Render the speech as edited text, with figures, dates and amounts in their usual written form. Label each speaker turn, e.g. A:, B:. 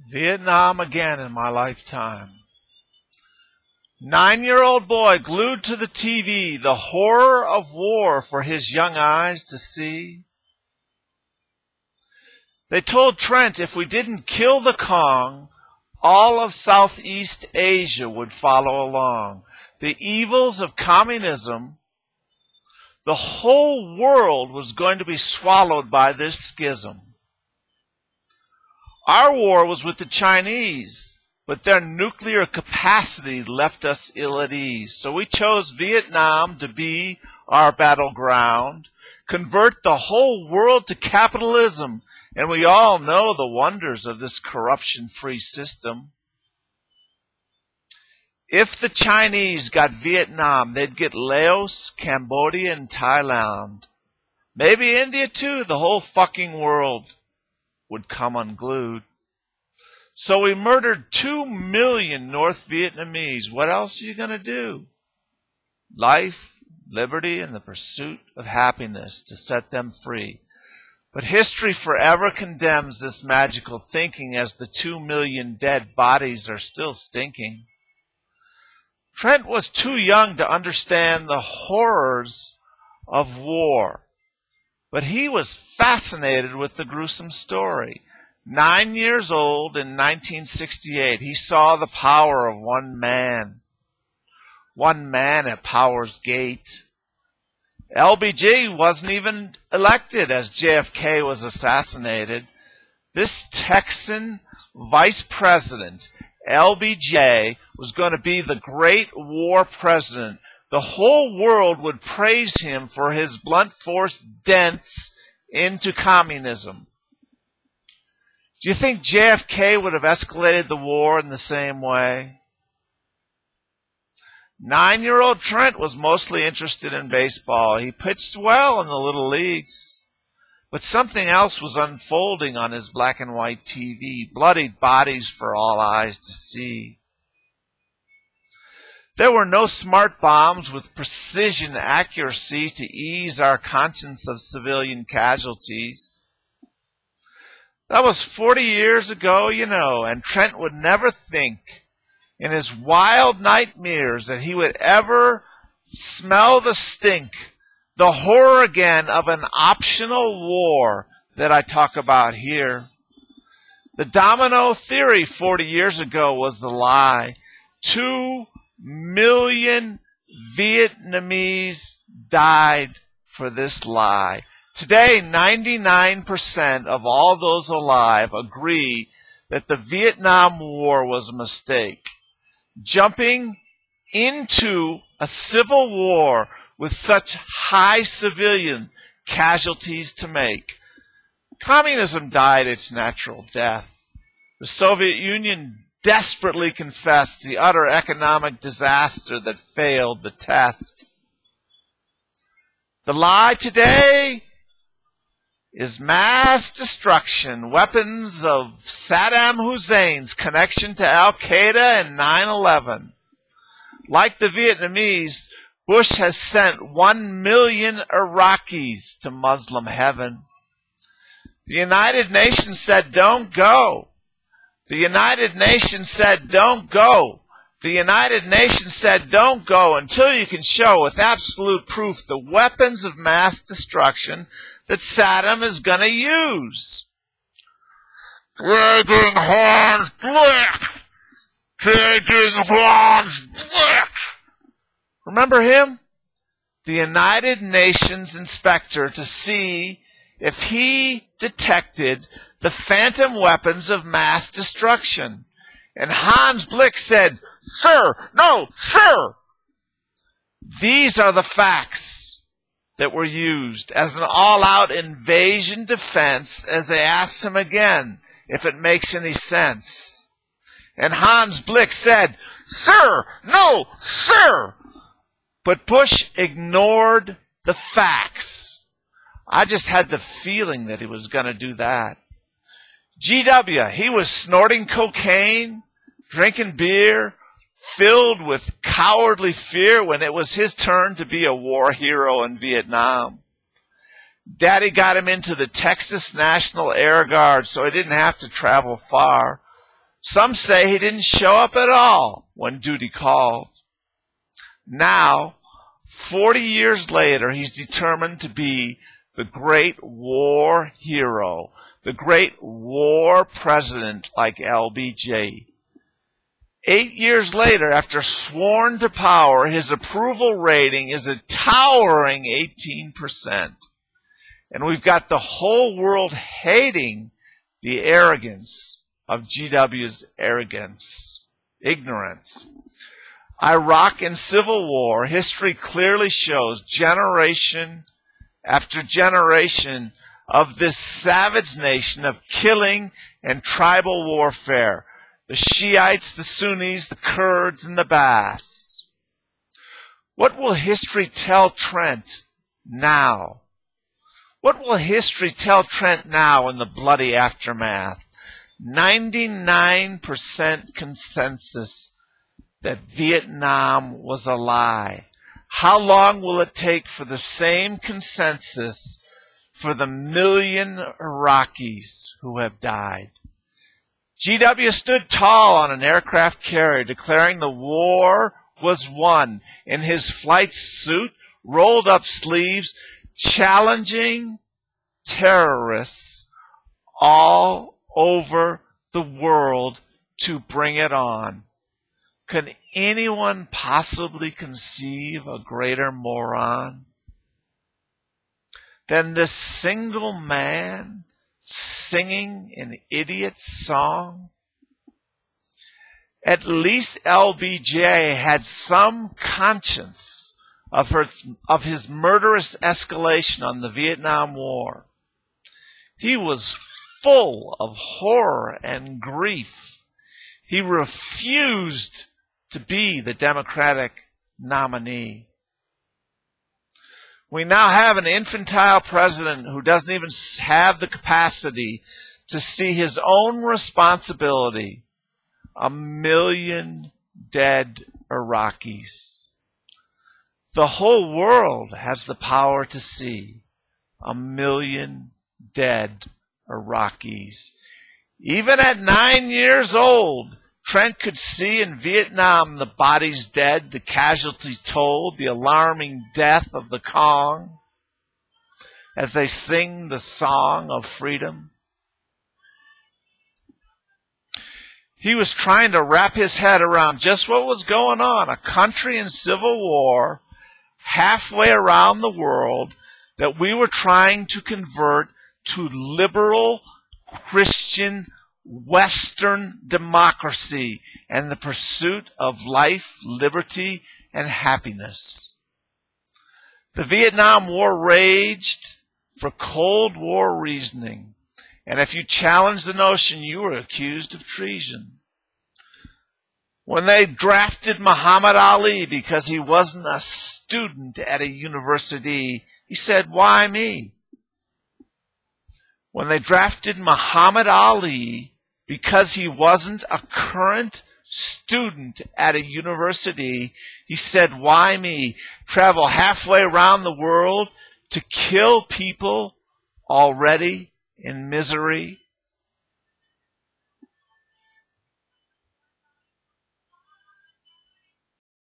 A: Vietnam again in my lifetime. 9-year-old boy glued to the TV, the horror of war for his young eyes to see. They told Trent if we didn't kill the Kong, all of Southeast Asia would follow along. The evils of communism, the whole world was going to be swallowed by this schism. Our war was with the Chinese, but their nuclear capacity left us ill at ease. So we chose Vietnam to be our battleground, convert the whole world to capitalism, and we all know the wonders of this corruption-free system. If the Chinese got Vietnam, they'd get Laos, Cambodia, and Thailand. Maybe India too. The whole fucking world would come unglued. So we murdered 2 million North Vietnamese. What else are you going to do? Life, liberty, and the pursuit of happiness to set them free. But history forever condemns this magical thinking as the 2 million dead bodies are still stinking. Trent was too young to understand the horrors of war, but he was fascinated with the gruesome story. 9 years old in 1968, he saw the power of one man at Power's Gate. LBJ wasn't even elected as JFK was assassinated. This Texan vice president, LBJ, was going to be the great war president. The whole world would praise him for his blunt force dents into communism. Do you think JFK would have escalated the war in the same way? 9-year-old Trent was mostly interested in baseball. He pitched well in the little leagues. But something else was unfolding on his black and white TV, bloodied bodies for all eyes to see. There were no smart bombs with precision accuracy to ease our conscience of civilian casualties. That was 40 years ago, you know, and Trent would never think in his wild nightmares that he would ever smell the stink, the horror again of an optional war that I talk about here. The domino theory 40 years ago was the lie. 2 million Vietnamese died for this lie. Today, 99% of all those alive agree that the Vietnam War was a mistake. Jumping into a civil war with such high civilian casualties to make. Communism died its natural death. The Soviet Union desperately confessed the utter economic disaster that failed the test. The lie today is mass destruction, weapons of Saddam Hussein's connection to Al-Qaeda and 9/11. Like the Vietnamese, Bush has sent 1 million Iraqis to Muslim heaven. The United Nations said, don't go. The United Nations said, don't go. The United Nations said, don't go until you can show with absolute proof the weapons of mass destruction that Saddam is going to use. Taking Hans Blick! Taking Hans Blick! Remember him? The United Nations inspector to see if he detected the phantom weapons of mass destruction. And Hans Blick said, sir, no, sir! These are the facts that were used as an all-out invasion defense as they asked him again if it makes any sense. And Hans Blick said, sir, no, sir! But Bush ignored the facts. I just had the feeling that he was going to do that. GW, he was snorting cocaine, drinking beer, filled with cowardly fear when it was his turn to be a war hero in Vietnam. Daddy got him into the Texas National Air Guard so he didn't have to travel far. Some say he didn't show up at all when duty called. Now, 40 years later, he's determined to be the great war hero, the great war president like LBJ. 8 years later, after sworn to power, his approval rating is a towering 18%. And we've got the whole world hating the arrogance of GW's ignorance. Iraq and Civil War, history clearly shows generation after generation of this savage nation of killing and tribal warfare. The Shiites, the Sunnis, the Kurds, and the Baaths. What will history tell Trent now? What will history tell Trent now in the bloody aftermath? 99% consensus that Vietnam was a lie. How long will it take for the same consensus for the 1 million Iraqis who have died? GW stood tall on an aircraft carrier, declaring the war was won in his flight suit, rolled up sleeves, challenging terrorists all over the world to bring it on. Can anyone possibly conceive a greater moron than this single man singing an idiot's song? At least LBJ had some conscience of his murderous escalation on the Vietnam War. He was full of horror and grief. He refused to be the Democratic nominee. We now have an infantile president who doesn't even have the capacity to see his own responsibility. 1 million dead Iraqis. The whole world has the power to see 1 million dead Iraqis. Even at 9 years old, Trent could see in Vietnam the bodies dead, the casualties told, the alarming death of the Cong as they sing the song of freedom. He was trying to wrap his head around just what was going on. A country in civil war halfway around the world that we were trying to convert to liberal Christian Western democracy and the pursuit of life, liberty, and happiness. The Vietnam War raged for Cold War reasoning, and if you challenged the notion, you were accused of treason. When they drafted Muhammad Ali because he wasn't a student at a university, he said, "Why me?" When they drafted Muhammad Ali because he wasn't a current student at a university, he said, "Why me? Travel halfway around the world to kill people already in misery